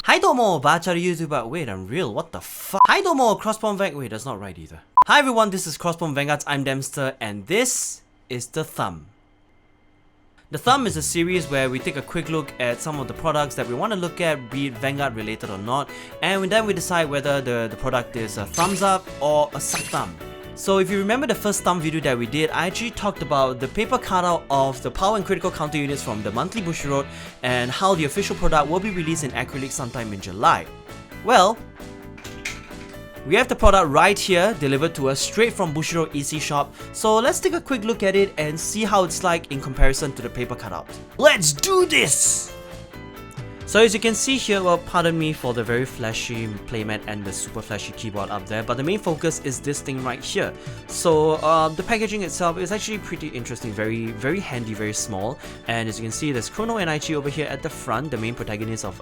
Hi domo, Bachar YouTuber. Wait, I'm real. What the fuck? Hi domo, Crossbone Vanguard. Wait, that's not right either. Hi everyone, this is Crossbone Vanguard. I'm Dempster, and this is The Thumb. The Thumb is a series where we take a quick look at some of the products that we want to look at, be it Vanguard related or not, and then we decide whether the product is a thumbs up or a suck thumb. So if you remember the first thumb video that we did, I actually talked about the paper cutout of the power and critical counter units from the monthly Bushiroad and how the official product will be released in acrylic sometime in July. Well, we have the product right here, delivered to us straight from Bushiroad EC Shop. So let's take a quick look at it and see how it's like in comparison to the paper cutout. Let's do this! So as you can see here, well, pardon me for the very flashy playmat and the super flashy keyboard up there, but the main focus is this thing right here. So the packaging itself is actually pretty interesting, very handy, very small. And as you can see, there's Chrono and IG over here at the front, the main protagonist of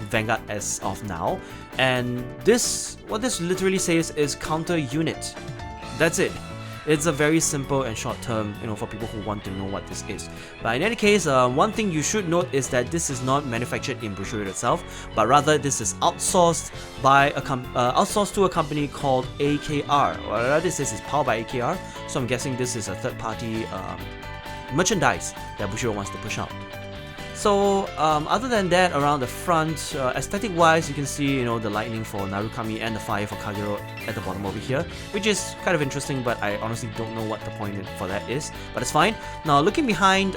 Vanguard as of now. And this, what this literally says is counter unit. That's it. It's a very simple and short term, for people who want to know what this is. But in any case, one thing you should note is that this is not manufactured in Bushiroad itself, but rather this is outsourced by outsourced to a company called AKR. What this is powered by AKR, so I'm guessing this is a third-party merchandise that Bushiroad wants to push out. So other than that, around the front, aesthetic-wise, you can see the lightning for Narukami and the fire for Kagero at the bottom over here, which is kind of interesting, but I honestly don't know what the point for that is, but it's fine. Now looking behind,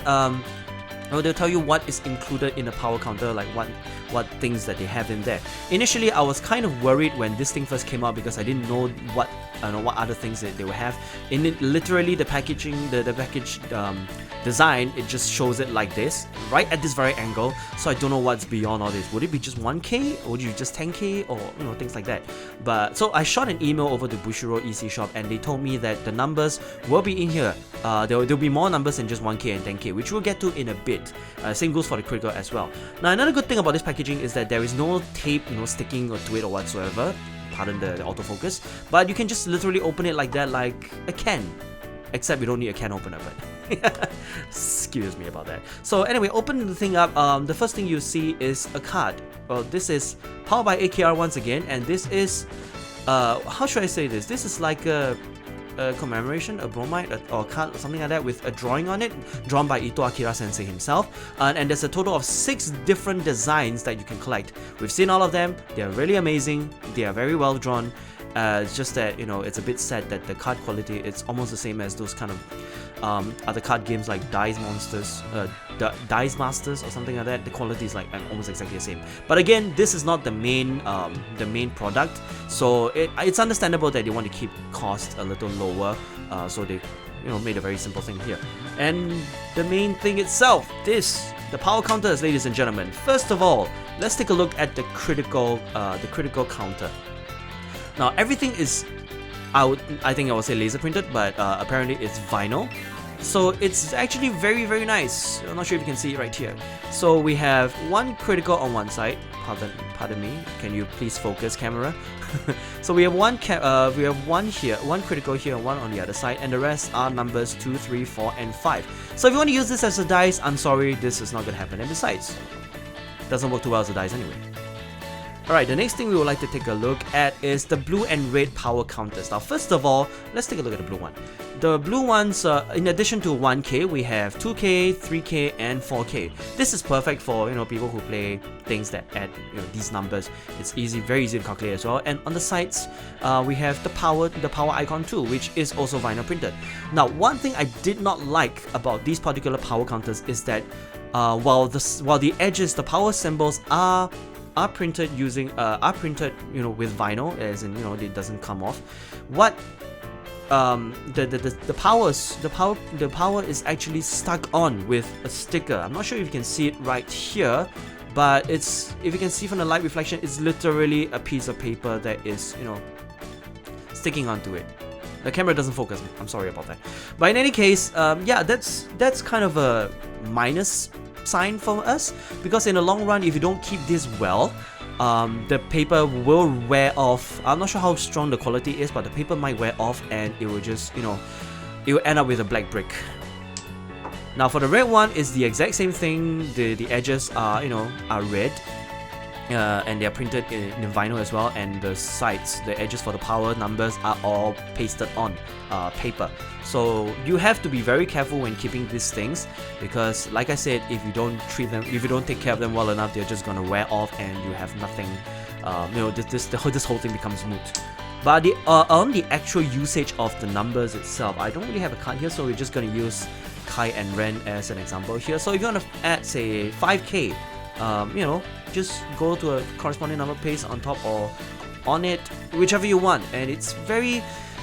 they'll tell you what is included in the power counter, like what things that they have in there. Initially, I was kind of worried when this thing first came out because I didn't know what other things that they would have in it. Literally, the packaging, the package design, it just shows it like this, right at this very angle. So I don't know what's beyond all this. Would it be just 1K, or would you just 10K, or things like that? But so I shot an email over to Bushiroad EC Shop, and they told me that the numbers will be in here. There'll be more numbers than just 1K and 10K, which we'll get to in a bit. Same goes for the critical as well. Now another good thing about this packaging is that there is no tape, sticking to it or whatsoever. Pardon the autofocus, but you can just literally open it like that, like a can. Except you don't need a can opener, but excuse me about that. So anyway, open the thing up. The first thing you see is a card. Well, this is powered by AKR once again, and this is how should I say this? This is like a commemoration, a bromide, or card, or something like that, with a drawing on it, drawn by Ito Akira Sensei himself. And there's a total of 6 different designs that you can collect. We've seen all of them. They are really amazing. They are very well drawn. It's just that it's a bit sad that the card quality is almost the same as those kind of other card games like Dice Masters or something like that. The quality is like almost exactly the same. But again, this is not the main product, so it's understandable that they want to keep cost a little lower. So they made a very simple thing here. And the main thing itself, the power counters, ladies and gentlemen. First of all, let's take a look at the critical counter. Now everything is, I think I would say laser printed, but apparently it's vinyl. So it's actually very, very nice. I'm not sure if you can see it right here. So we have one critical on one side. Pardon me. Can you please focus, camera? So we have one here, one critical here, and one on the other side, and the rest are numbers 2, 3, 4, and 5. So if you want to use this as a dice, I'm sorry, this is not gonna happen. And besides, it doesn't work too well as a dice anyway. Alright, the next thing we would like to take a look at is the blue and red power counters. Now first of all, let's take a look at the blue one. The blue ones, in addition to 1K, we have 2K, 3K, and 4K. This is perfect for people who play things that add these numbers. It's very easy to calculate as well. And on the sides, we have the power icon too, which is also vinyl printed. Now one thing I did not like about these particular power counters is that while the edges, the power symbols are printed using with vinyl, as in it doesn't come off. What the power is actually stuck on with a sticker. I'm not sure if you can see it right here, but if you can see from the light reflection, it's literally a piece of paper that is sticking onto it. The camera doesn't focus. I'm sorry about that. But in any case, yeah, that's kind of a minus sign for us, because in the long run, if you don't keep this well, the paper will wear off. I'm not sure how strong the quality is, but the paper might wear off, and it will just it will end up with a black brick. Now for the red one, it's the exact same thing. The edges are are red, and they are printed in vinyl as well, and the sides, the edges for the power numbers are all pasted on paper. So you have to be very careful when keeping these things, because like I said, if you don't treat them, if you don't take care of them well enough, they're just gonna wear off and you have nothing. This whole thing becomes moot. But on the actual usage of the numbers itself, I don't really have a card here, so we're just gonna use Kai and Ren as an example here. So if you want to add, say, 5k, just go to a corresponding number paste on top or on it, whichever you want, and it's very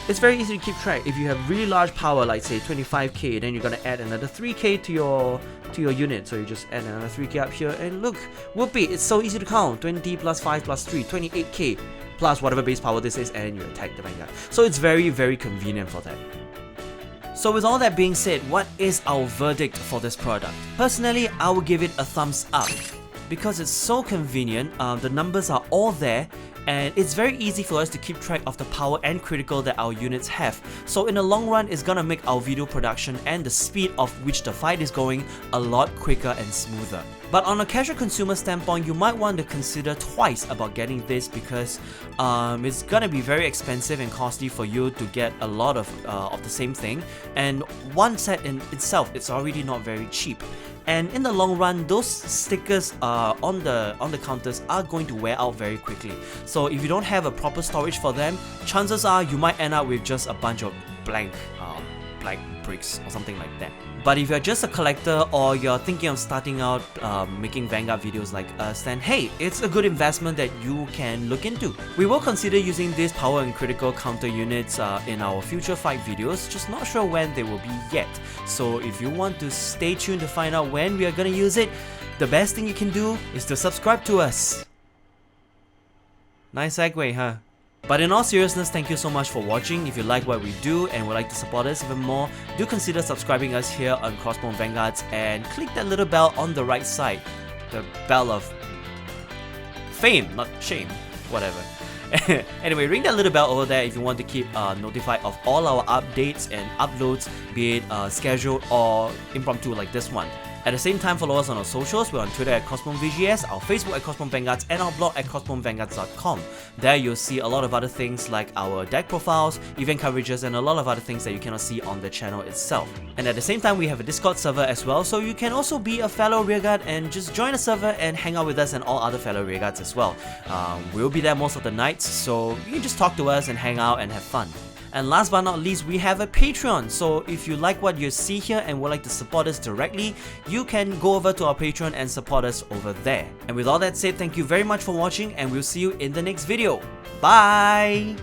easy to keep track. If you have really large power, like say 25k, then you're gonna add another 3k to your unit. So you just add another 3k up here, and look, whoopee, it's so easy to count. 20 plus 5 plus 3, 28k plus whatever base power this is, and you attack the Vanguard. So it's very convenient for that. So with all that being said, what is our verdict for this product? Personally, I would give it a thumbs up, because it's so convenient. The numbers are all there, and it's very easy for us to keep track of the power and critical that our units have. So in the long run, it's gonna make our video production and the speed of which the fight is going a lot quicker and smoother. But on a casual consumer standpoint, you might want to consider twice about getting this, because it's gonna be very expensive and costly for you to get a lot of the same thing, and one set in itself, it's already not very cheap. And in the long run, those stickers on the counters are going to wear out very quickly. So if you don't have a proper storage for them, chances are you might end up with just a bunch of blank bricks or something like that. But if you're just a collector, or you're thinking of starting out making Vanguard videos like us, then hey, it's a good investment that you can look into. We will consider using these power and critical counter units in our future fight videos, just not sure when they will be yet. So if you want to stay tuned to find out when we are gonna use it, the best thing you can do is to subscribe to us. Nice segue, huh? But in all seriousness, thank you so much for watching. If you like what we do and would like to support us even more, do consider subscribing us here on Crossbone Vanguards, and click that little bell on the right side. The bell of fame, not shame, whatever. Anyway, ring that little bell over there if you want to keep notified of all our updates and uploads, be it scheduled or impromptu like this one. At the same time, follow us on our socials. We're on Twitter at CrossboneVGS, our Facebook at Crossbone Vanguards, and our blog at CrossboneVanguards.com. There you'll see a lot of other things like our deck profiles, event coverages, and a lot of other things that you cannot see on the channel itself. And at the same time, we have a Discord server as well, so you can also be a fellow rearguard and just join the server and hang out with us and all other fellow rearguards as well. We'll be there most of the nights, so you can just talk to us and hang out and have fun. And last but not least, we have a Patreon. So if you like what you see here and would like to support us directly, you can go over to our Patreon and support us over there. And with all that said, thank you very much for watching, and we'll see you in the next video. Bye!